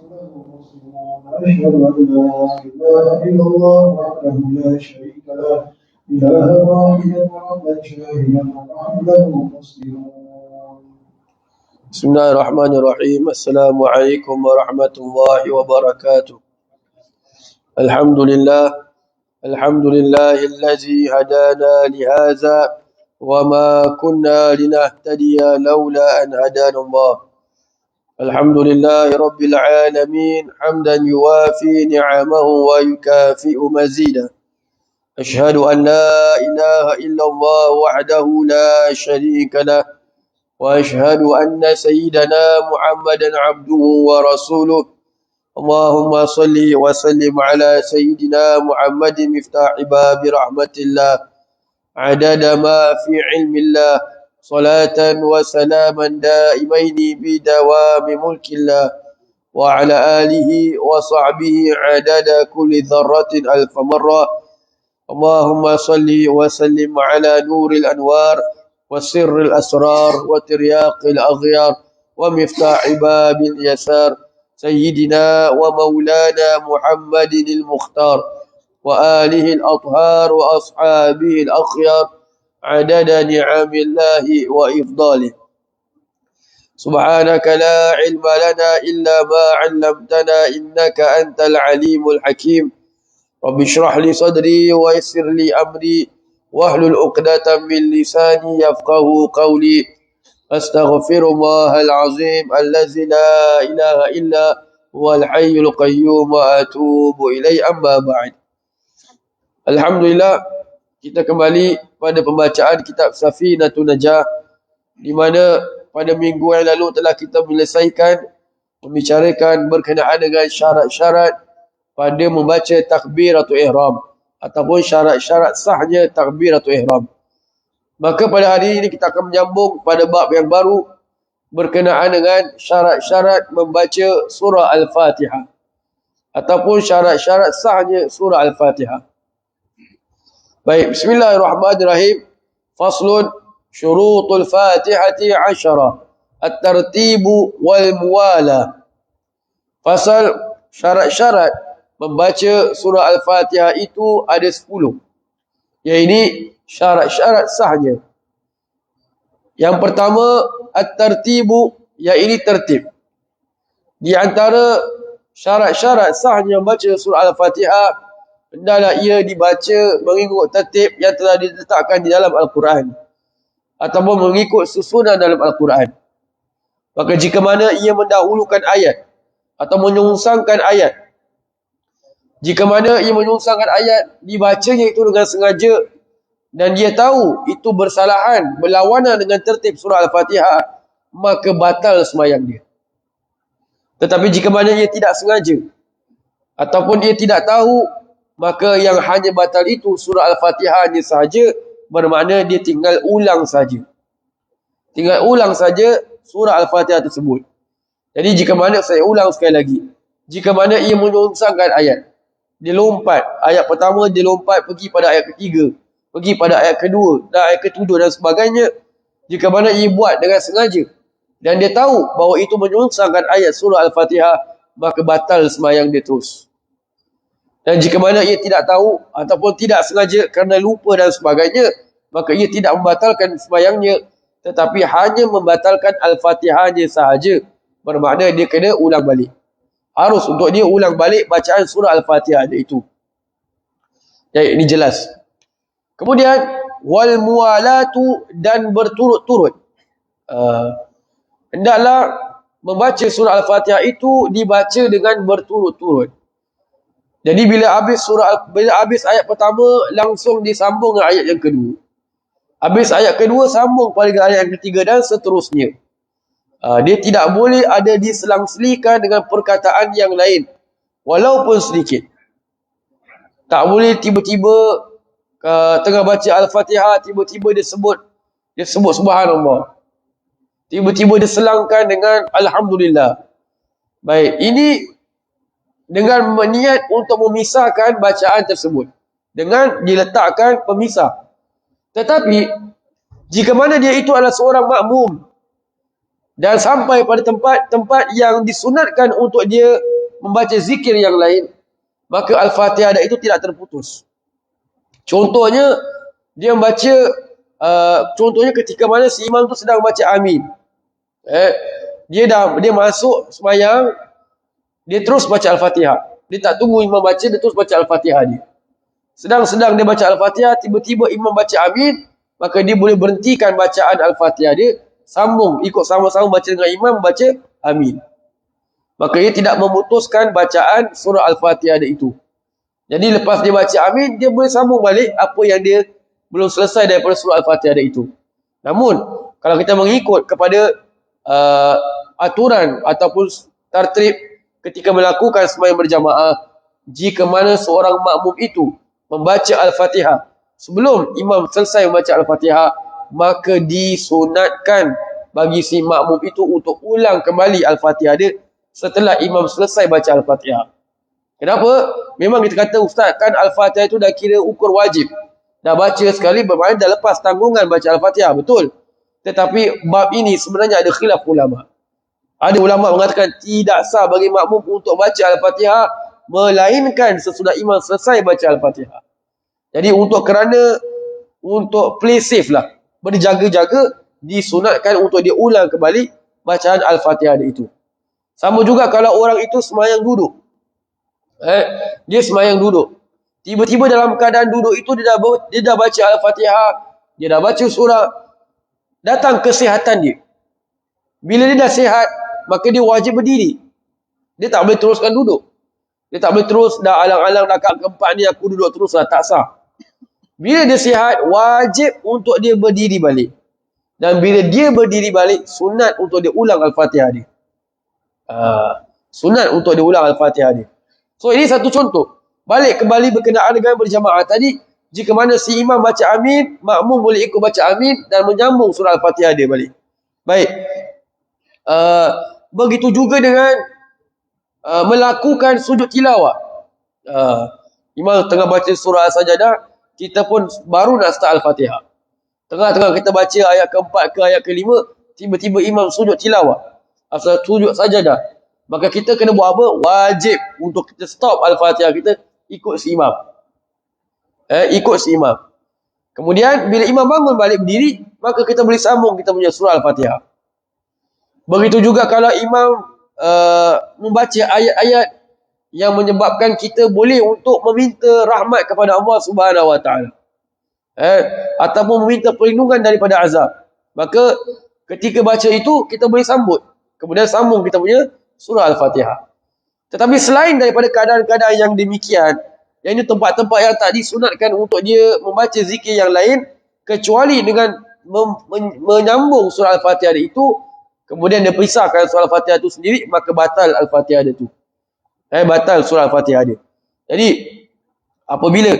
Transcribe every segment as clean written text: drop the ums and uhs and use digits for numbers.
أشهد أن لا إله إلا الله وحده لا شريك له إله واحدا ربا شاهدا وحده مسلمون. بسم الله الرحمن الرحيم. السلام عليكم ورحمة الله وبركاته. الحمد لله الذي هدانا لهذا وما كنا لنهتدي لولا أن هدانا الله. الحمد لله رب العالمين حمدا يوافي نعمه ويكافئ مزيدا. أشهد أن لا إله إلا الله وحده لا شريك له وأشهد أن سيدنا محمدا عبده ورسوله. اللهم صل وسلم على سيدنا محمد مفتاح باب رحمة الله عدد ما في علم الله صلاة وسلاما دائمين بدوام ملك الله وعلى آله وصحبه عدد كل ذرة ألف مرة. اللهم صل وسلم على نور الأنوار وسر الأسرار وترياق الأغيار ومفتاح باب اليسار سيدنا ومولانا محمد المختار وآله الأطهار وأصحابه الأخيار عدد نعم الله وإفضاله. سبحانك لا علم لنا إلا ما علمتنا إنك أنت العليم الحكيم. رب اشرح لي صدري ويسر لي أمري واحلل عقدة من لساني يفقه قولي. أستغفر الله العظيم الذي لا إله إلا هو الحي القيوم وأتوب إليه. أما بعد. Alhamdulillah, kita kembali pada pembacaan kitab Safinatun Najah, di mana pada minggu yang lalu telah kita menyelesaikan membicarakan berkenaan dengan syarat-syarat pada membaca takbiratul ihram ataupun syarat-syarat sahnya takbiratul ihram. Maka pada hari ini kita akan menyambung pada bab yang baru berkenaan dengan syarat-syarat membaca surah Al-Fatihah ataupun syarat-syarat sahnya surah Al-Fatihah. Baik, bismillahirrahmanirrahim. Faslun syurutul Fatihati 10. At-tartibu wal muwala. Fasal syarat-syarat membaca surah Al-Fatihah itu ada 10. Iaitu syarat-syarat sahnya. Yang pertama, at-tartibu, iaitu tertib. Di antara syarat-syarat sahnya membaca surah Al-Fatihah, hendaklah ia dibaca mengikut tertib yang telah diletakkan di dalam Al-Quran ataupun mengikut susunan dalam Al-Quran. Maka jika mana ia mendahulukan ayat atau menyongsangkan ayat, jika mana ia menyongsangkan ayat, dibacanya itu dengan sengaja dan dia tahu itu bersalahan, berlawanan dengan tertib surah Al-Fatihah, maka batal sembahyang dia. Tetapi jika mana ia tidak sengaja ataupun dia tidak tahu, maka yang hanya batal itu surah Al-Fatihah hanya sahaja, bermakna dia tinggal ulang saja. Tinggal ulang saja surah Al-Fatihah tersebut. Jadi jika mana, saya ulang sekali lagi, jika mana ia menyongsangkan ayat, dia lompat, ayat pertama dia lompat pergi pada ayat ketiga, pergi pada ayat kedua dan ayat ketujuh dan sebagainya, jika mana ia buat dengan sengaja dan dia tahu bahawa itu menyongsangkan ayat surah Al-Fatihah, maka batal sembahyang dia terus. Dan jika mana ia tidak tahu ataupun tidak sengaja kerana lupa dan sebagainya, maka ia tidak membatalkan sembahyangnya, tetapi hanya membatalkan Al-Fatihahnya sahaja. Bermakna dia kena ulang balik. Harus untuk dia ulang balik bacaan surah Al-Fatihah itu. Ya, ini jelas. Kemudian wal muwalatu, dan berturut-turut. Hendaklah membaca surah Al-Fatihah itu dibaca dengan berturut-turut. Jadi bila habis ayat pertama, langsung disambung dengan ayat yang kedua. Habis ayat kedua, sambung pada ayat yang ketiga dan seterusnya. Dia tidak boleh ada diselang-selikan dengan perkataan yang lain, walaupun sedikit. Tak boleh tiba-tiba tengah baca Al-Fatihah, tiba-tiba dia sebut subhanallah. Tiba-tiba dia selangkan dengan Alhamdulillah. Baik, ini dengan berniat untuk memisahkan bacaan tersebut, dengan diletakkan pemisah. Tetapi jika mana dia itu adalah seorang makmum dan sampai pada tempat yang disunatkan untuk dia membaca zikir yang lain, maka Al-Fatihah itu tidak terputus. Contohnya, dia membaca, contohnya ketika mana si imam tu sedang baca amin. Dia masuk sembahyang, dia terus baca Al-Fatihah. Dia tak tunggu imam baca, dia terus baca Al-Fatihah dia. Sedang dia baca Al-Fatihah, tiba-tiba imam baca amin, maka dia boleh berhentikan bacaan Al-Fatihah dia, sambung, ikut sama-sama baca dengan imam, baca amin. Maka dia tidak memutuskan bacaan surah Al-Fatihah dia itu. Jadi lepas dia baca amin, dia boleh sambung balik apa yang dia belum selesai daripada surah Al-Fatihah dia itu. Namun, kalau kita mengikut kepada aturan ataupun tartib ketika melakukan sembahyang berjamaah, jika mana seorang makmum itu membaca Al-Fatihah sebelum imam selesai membaca Al-Fatihah, maka disunatkan bagi si makmum itu untuk ulang kembali Al-Fatihah dia setelah imam selesai baca Al-Fatihah. Kenapa? Memang kita kata, ustaz, kan Al-Fatihah itu dah kira ukur wajib. Dah baca sekali bermakna dah lepas tanggungan baca Al-Fatihah. Betul. Tetapi bab ini sebenarnya ada khilaf ulama. Ada ulama mengatakan tidak sah bagi makmum untuk baca Al-Fatihah melainkan sesudah imam selesai baca Al-Fatihah. Jadi untuk play safe lah, berjaga-jaga, disunatkan untuk dia ulang kembali bacaan Al-Fatihah itu. Sama juga kalau orang itu sembahyang duduk. Dia sembahyang duduk. Tiba-tiba dalam keadaan duduk itu dia dah baca Al-Fatihah, dia dah baca surah, datang kesihatan dia. Bila dia dah sihat, maka dia wajib berdiri. Dia tak boleh teruskan duduk. Dia tak boleh terus dah alang-alang rakaat keempat ni aku duduk teruslah, tak sah. Bila dia sihat, wajib untuk dia berdiri balik. Dan bila dia berdiri balik, sunat untuk dia ulang Al-Fatihah dia. Sunat untuk dia ulang Al-Fatihah dia. So ini satu contoh. Balik kembali berkenaan dengan berjamaah tadi, jika mana si imam baca amin, makmum boleh ikut baca amin dan menyambung surah Al-Fatihah dia balik. Baik. Begitu juga dengan melakukan sujud tilawah. Imam tengah baca surah As-Sajadah, kita pun baru nak start Al-Fatihah. Tengah-tengah kita baca ayat keempat ke ayat kelima, tiba-tiba imam sujud tilawah, asal sujud sajadah. Maka kita kena buat apa? Wajib untuk kita stop Al-Fatihah kita, ikut si imam. Ikut si imam. Kemudian bila imam bangun balik berdiri, maka kita boleh sambung kita punya surah Al-Fatihah. Begitu juga kalau imam membaca ayat-ayat yang menyebabkan kita boleh untuk meminta rahmat kepada Allah Subhanahu Wa Taala, ataupun meminta perlindungan daripada azab, maka ketika baca itu kita boleh sambut, kemudian sambung kita punya surah Al-Fatihah. Tetapi selain daripada keadaan-keadaan yang demikian, yang ini tempat-tempat yang tak disunatkan untuk dia membaca zikir yang lain kecuali dengan menyambung surah Al-Fatihah itu, kemudian dia pisahkan surah Al-Fatihah itu sendiri, maka batal Al-Fatihah itu. Batal surah Al-Fatihah dia. Jadi apabila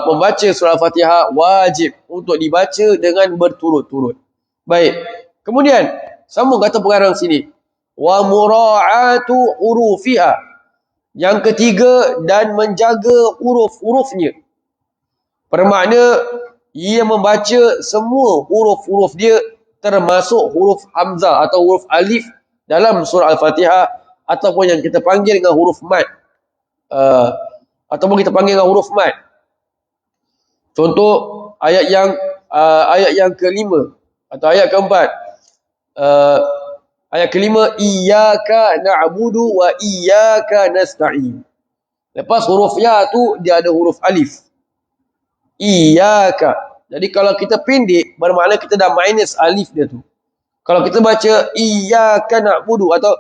membaca surah Al-Fatihah, wajib untuk dibaca dengan berturut-turut. Baik. Kemudian sambung kata pengarang sini, wa mura'atu hurufiha. Yang ketiga, dan menjaga huruf-hurufnya. Bermakna ia membaca semua huruf-huruf dia, termasuk huruf hamzah atau huruf alif dalam surah Al-Fatihah, ataupun yang kita panggil dengan huruf mad, ataupun kita panggil dengan huruf mad. Contoh ayat yang kelima atau ayat keempat. Ayat kelima, iyyaka na'budu wa iyyaka nasta'in. Lepas huruf ya tu dia ada huruf alif. Iyyaka. Jadi kalau kita pendek, bermakna kita dah minus alif dia tu. Kalau kita baca iyyaka na'budu atau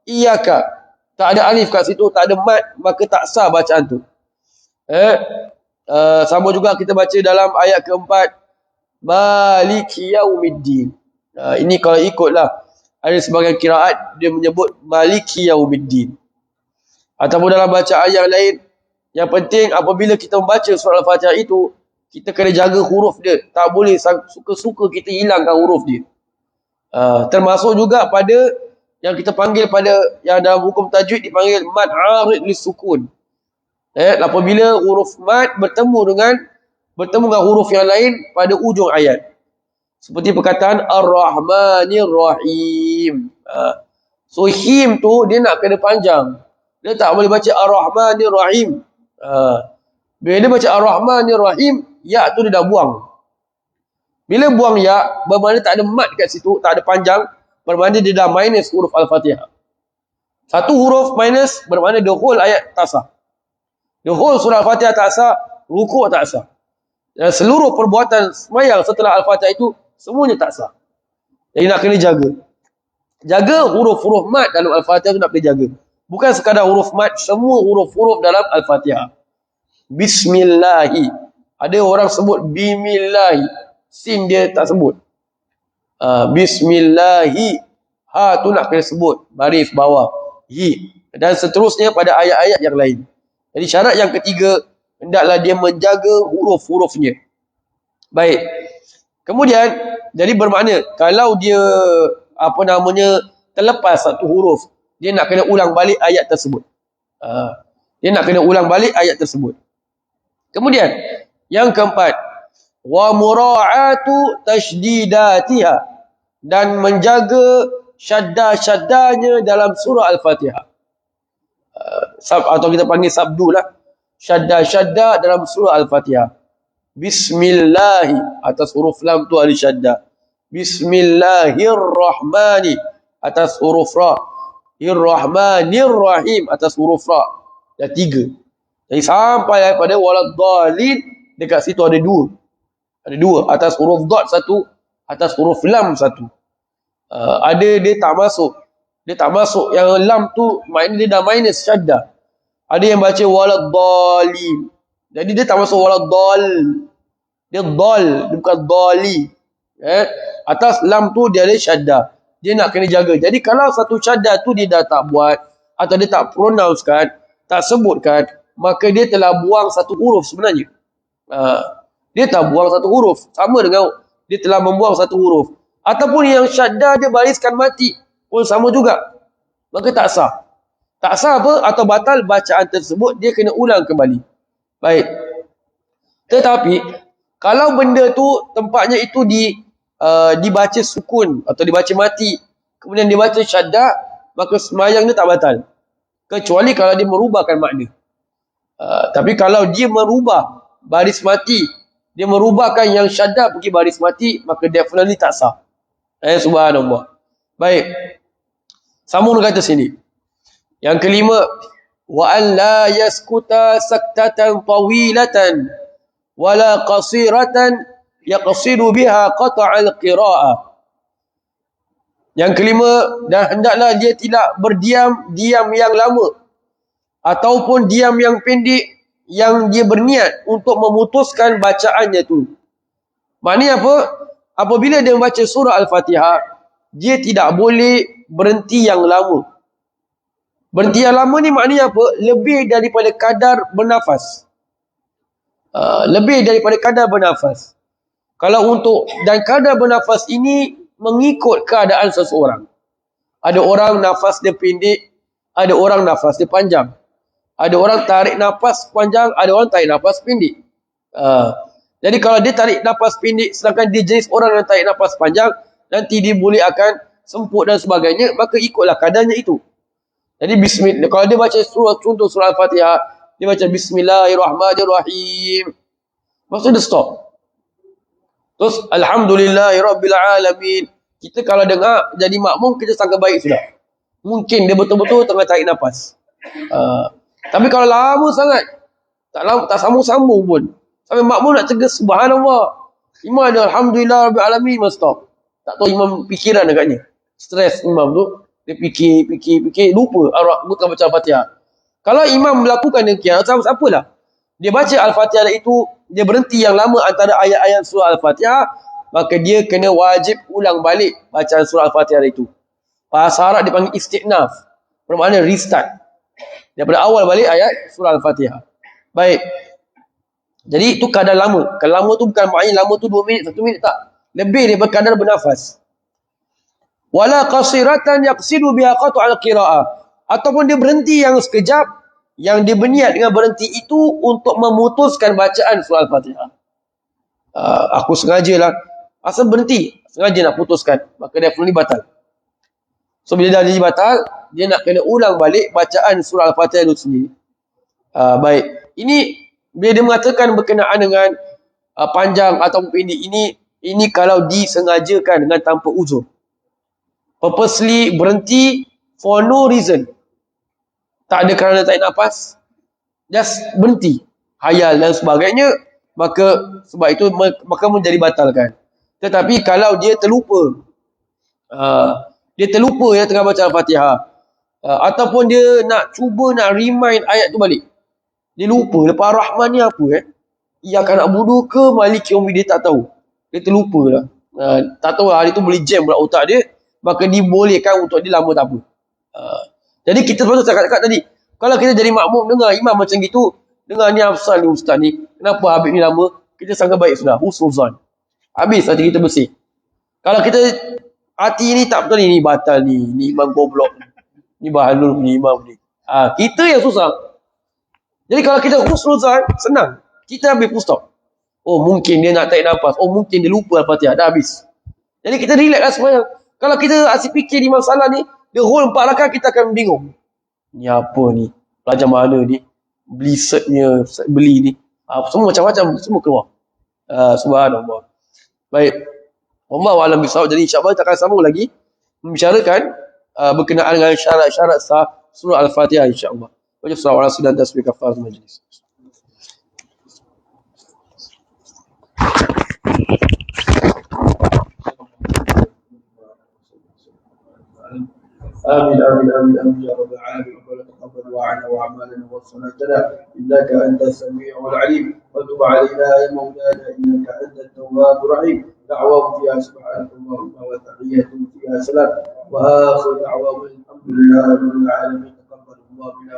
iyyaka, tak ada alif kat situ, tak ada mad, maka tak sah bacaan tu. Sama juga kita baca dalam ayat keempat, Maliki Yaumiddin. Ini kalau ikutlah, ada sebagian kiraat dia menyebut Maliki Yaumiddin. Ataupun dalam bacaan yang lain, yang penting apabila kita membaca surah Al-Fatihah itu, kita kena jaga huruf dia. Tak boleh suka-suka kita hilangkan huruf dia. Termasuk juga pada yang kita panggil pada, yang dalam hukum tajwid dipanggil mad arid lisukun. Apabila huruf mad bertemu dengan huruf yang lain pada ujung ayat. Seperti perkataan Ar-Rahmanir Rahim. So him tu dia nak kena panjang. Dia tak boleh baca Ar-Rahmanir Rahim. Bila dia baca Ar-Rahmanir Rahim, ya tu dia dah buang. Bila buang ya, bermakna tak ada mat kat situ, tak ada panjang, bermakna dia dah minus huruf Al-Fatihah. Satu huruf minus, bermakna the whole ayat tak sah. The whole surah Al-Fatihah tak sah, rukuk tak sah. Dan seluruh perbuatan semayang setelah Al-Fatihah itu, semuanya tak sah. Jadi nak kena jaga. Jaga huruf-huruf mat dalam Al-Fatihah itu nak kena jaga. Bukan sekadar huruf mat, semua huruf-huruf dalam Al-Fatihah. Bismillahi. Ada orang sebut Bimillahi. Sin dia tak sebut. Bismillahi. Ha tu nak kena sebut. Baris bawah. Hi. Dan seterusnya pada ayat-ayat yang lain. Jadi syarat yang ketiga, hendaklah dia menjaga huruf-hurufnya. Baik. Kemudian, jadi bermakna, kalau dia, terlepas satu huruf, dia nak kena ulang balik ayat tersebut. Dia nak kena ulang balik ayat tersebut. Kemudian, yang keempat, wa mura'atu tasydidatiha, dan menjaga syadda-syaddanya dalam surah Al-Fatihah. Atau kita panggil sabdu lah. Syadda-syadda dalam surah Al-Fatihah. Bismillahi, atas huruf lam tu ada syadda. Bismillahirrahmani, atas huruf ra. Irrahmanirrahim, atas huruf ra. Dah tiga. Jadi sampai pada waladdallin, dekat situ ada dua. Ada dua. Atas huruf dot satu, atas huruf lam satu. Ada dia tak masuk. Dia tak masuk. Yang lam tu maknanya dia dah minus syadda. Ada yang baca waladdallin. Jadi dia tak masuk waladdall. Dia dal, dia bukan dali. Atas lam tu dia ada syadda. Dia nak kena jaga. Jadi kalau satu syadda tu dia dah tak buat, atau dia tak pronouncekan, tak sebutkan, maka dia telah buang satu huruf sebenarnya. Dia tak buang satu huruf. Sama dengan dia telah membuang satu huruf. Ataupun yang syadda dia bariskan mati pun sama juga. Maka tak sah. Tak sah apa? Atau batal bacaan tersebut, dia kena ulang kembali. Baik. Tetapi, kalau benda tu tempatnya itu dibaca sukun atau dibaca mati, kemudian dibaca syadda, maka semayang dia tak batal. Kecuali kalau dia merubahkan makna. Tapi kalau dia merubah baris mati, dia merubahkan yang syadda pergi baris mati, maka definitely tak sah. Subhanallah. Baik. Sambung kata sini. Yang kelima, wa an la yaskuta saktatan tawilatan wala qasiratan yaqsidu biha qata'al qira'ah. Yang kelima, dan hendaklah dia tidak berdiam diam yang lama ataupun diam yang pendek yang dia berniat untuk memutuskan bacaannya tu. Maknanya apa? Apabila dia membaca surah Al-Fatihah, dia tidak boleh berhenti yang lama. Berhenti yang lama ni maknanya apa? Lebih daripada kadar bernafas. Lebih daripada kadar bernafas. Kalau untuk, dan kadar bernafas ini mengikut keadaan seseorang. Ada orang nafas dia pendek, ada orang nafas dia panjang. Ada orang tarik nafas panjang, ada orang tarik nafas pendek. Jadi kalau dia tarik nafas pendek, sedangkan dia jenis orang yang tarik nafas panjang, nanti dia boleh akan semput dan sebagainya, maka ikutlah kadarnya itu. Jadi bismillah, kalau dia baca contoh surah Al-Fatihah, dia baca Bismillahirrahmanirrahim, maksud dia stop. Terus Alhamdulillahirrabbilalamin. Kita kalau dengar jadi makmum, kita sangka baik sudah. Mungkin dia betul-betul tengah tarik nafas. Tapi kalau lama sangat, tak sambung-sambung pun, sampai makmum nak cegah subhanallah, imam ada Alhamdulillahirrabbilalamin, stop. Tak tahu imam fikiran agaknya. Stres imam tu. Dia fikir, lupa bukan baca Al-Fatihah. Kalau imam melakukan demikian, siapalah. Dia baca Al-Fatihah itu, dia berhenti yang lama antara ayat-ayat surah Al-Fatihah, maka dia kena wajib ulang balik bacaan surah Al-Fatihah itu. Bahasa Arab dipanggil istiqnaf. Bermakna restart. Daripada awal balik ayat surah Al-Fatihah. Baik. Jadi itu kadar lama. Kalau lama tu bukan maknanya lama tu 2 minit, 1 minit, tak. Lebih daripada kadar bernafas. Wala qasiratan yaqsidu biha qat'al qira'ah. Ataupun dia berhenti yang sekejap, yang dia berniat dengan berhenti itu untuk memutuskan bacaan surah Al-Fatihah. Aku sengajalah, asal berhenti, sengaja nak putuskan, maka definitely batal. So bila dah jadi batal, dia nak kena ulang balik bacaan surah Al-Fatihah itu sendiri. Baik. Ini bila dia mengatakan berkenaan dengan panjang atau pendek, ini kalau disengajakan dengan tanpa uzur. Purposely berhenti for no reason. Tak ada kerana tarik nafas, just berhenti, hayal dan sebagainya, maka sebab itu maka menjadi batalkan. Tetapi kalau dia terlupa, dia tengah baca Al-Fatihah, ataupun dia nak cuba nak remind ayat tu balik, dia lupa lepas Ar-Rahman ni apa Iyyaka na'budu ke Maliki yaumiddin, dia tak tahu, dia terlupa lah. Tak tahu hari tu boleh jam pula otak dia, maka dibolehkan untuk dia lama tak apa. Jadi kita patut cakap tadi, kalau kita jadi makmum dengar imam macam gitu, dengar ni Afsal ni ustaz ni, kenapa Habib ni lama, kita sangka baik sudah, husnuzan, habis hati kita bersih. Kalau kita hati ni tak betul, ni batal ni imam goblok ni bahalul ni imam ni, kita yang susah. Jadi kalau kita husnuzan, senang, kita habis full stop. Oh mungkin dia nak tarik nafas, oh mungkin dia lupa Al-Fatihah, dah habis. Jadi kita relax lah sebenarnya. Kalau kita asyik fikir di masalah ni, the whole 4 rakaat kita akan bingung. Ni apa ni? Pelajar mana ni? Beli certnya, beli ni. Semua macam-macam, semua keluar. Subhanallah. Baik. Wallahu a'lam bishawab. Jadi insya-Allah kita akan sambung lagi membicarakan berkenaan dengan syarat-syarat sah surah Al-Fatihah insya-Allah. Wajib surah Al-Asr dan tasbih kafaratul majlis. آمين آمين آمين آمين يا رب العالمين. ربنا تقبل دعاءنا وأعمالنا وصلاتنا إنك أنت السميع العليم وتب علينا يا مولانا إنك أنت التواب الرحيم. دعواهم فيها سبحانك اللهم وتحياتهم فيها سلام وآخر دعواهم الحمد لله رب العالمين. تقبل الله منا